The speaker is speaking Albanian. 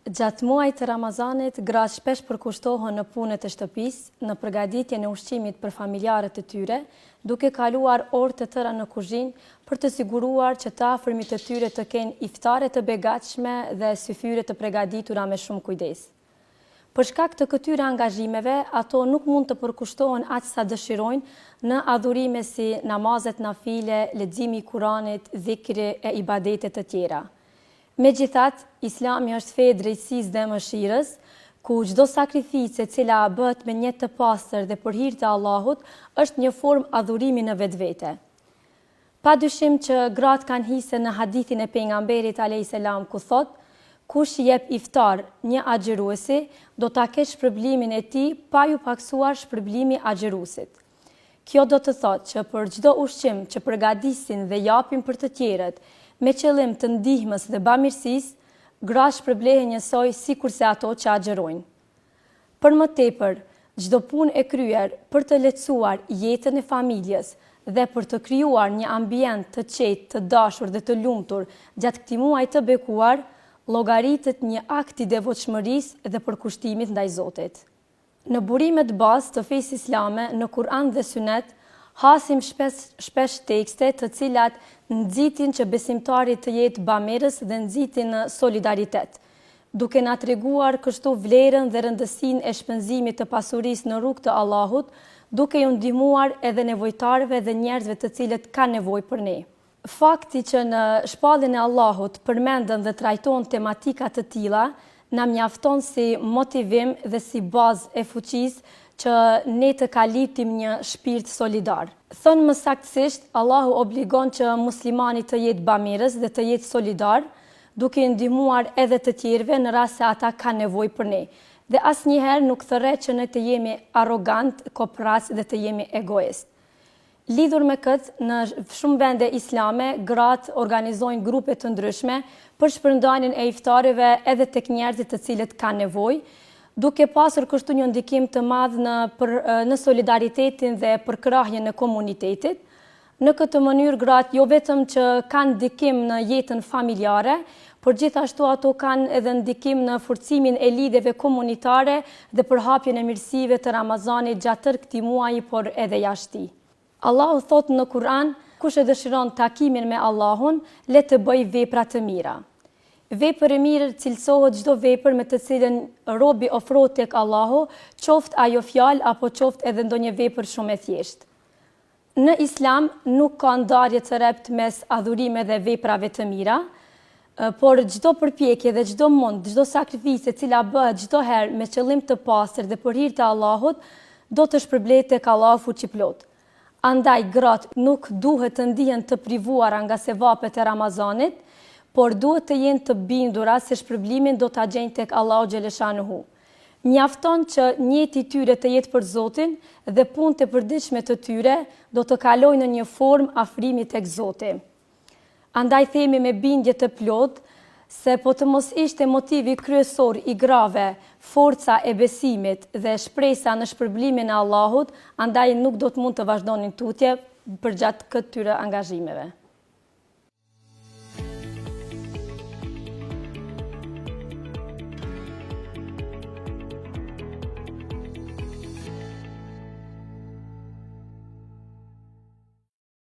Gjatë muajit të Ramazanit, gratë shpesh përkushtohen në punët e shtëpisë, në përgatitjen e ushqimit për familjarët e tyre, duke kaluar orë të tëra në kuzhinë për të siguruar që të afërmit e tyre të kenë iftare të begatshme dhe syfyre të përgatitura me shumë kujdes. Për shkak të këtyre angazhimeve, ato nuk mund të përkushtohen aq sa dëshirojnë në adhurime si namazet nafile, leximi i Kuranit, dhikri e ibadetet të tjera. Megjithatë, Islami është fe e drejtësisë dhe mëshirës, ku çdo sakrificë e cila bëhet me një të pastër dhe për hir të Allahut është një formë adhurimi në vetvete. Padyshim që gratë kanë hise në hadithin e pejgamberit alayhis salam ku thotë: kush jep iftar një agjëruesi, do ta ketë shpërblimin e tij pa ju paksuar shpërblimi agjëruesit. Kjo do të thotë që për çdo ushqim që përgatisin dhe japin për të tjerët, me qëllim të ndihmës dhe bamirësisë, gratë shpërblehen njësoj sikurse ato që agjërojnë. Për më tepër, çdo punë e kryer për të lehtësuar jetën e familjes dhe për të krijuar një ambient të qetë, të dashur dhe të lumtur gjatë këtij muaji të bekuar, llogaritet një akt i devotshmërisë dhe përkushtimit ndaj Zotit. Në burimet bazë të fesë islame, në Kur'an dhe Sunet, hasim shpesh tekste të cilat nxitin që besimtari të jetë bamirës dhe nxitin në solidaritet, duke na treguar kështu vlerën dhe rëndësinë e shpenzimit të pasurisë në rrugt të Allahut, duke ju ndihmuar edhe nevojtarëve dhe njerëzve të cilët kanë nevojë për ne. Fakti që në shpalljen e Allahut përmenden dhe trajton tematika të tilla, na mjafton si motivim dhe si bazë e fuqisë që ne të kalitim një shpirt solidar. Thënë më saktësisht, Allahu obligon që muslimani të jetë bamirës dhe të jetë solidar, duke ndihmuar edhe të tjerëve në rast se ata kanë nevojë për ne. Dhe asnjëherë nuk thërret që ne të jemi arrogant, kopras dhe të jemi egoist. Lidhur me këtë, në shumë vende islame, gratë organizojnë grupe të ndryshme për shpërndarjen e iftareve edhe tek njerëzit të cilët kanë nevojë, duke pasur kështu një ndikim të madh në solidaritetin dhe përkrahjen e komunitetit. Në këtë mënyrë, gratë jo vetëm që kanë ndikim në jetën familjare, por gjithashtu ato kanë edhe ndikim në forcimin e lidhjeve komunitare dhe përhapjen e mirësive të Ramazanit gjatë tërë këtij muaji, por edhe jashtë tij. Allahu thotë në Kur'an: kush e dëshiron takimin me Allahun, le të bëjë vepra të mira. Vepër e mirë cilësohet çdo vepër me të cilën robi ofrohet tek Allahu, qoftë ajo fjalë apo qoftë edhe ndonjë vepër shumë e thjeshtë. Në Islam nuk ka ndarje të rrept mes adhurimeve dhe veprave të mira, por çdo përpjekje dhe çdo mund, çdo sakrificë e cila bëhet çdo herë me qëllim të pastër dhe për hir të Allahut, do të shpërblehet tek Allahu fuqiplot. Andaj gratë nuk duhet të ndihen të privuara nga sevapet e Ramazanit, por duhet të jenë të bindura se shpërblimin do ta gjejnë tek Allahu xhaleshanuhu. Mjafton që njëti tyre të jetë për Zotin dhe punët e përditshme të tyre do të kalojnë në një formë afrimi tek Zoti. Andaj themi me bindje të plotë se po të mos ishte motivi kryesor i grave forca e besimit dhe shpresa në shpërblimin e Allahut, andaj nuk do të mund të vazhdonin tutje përgjatë këtyre angazhimeve.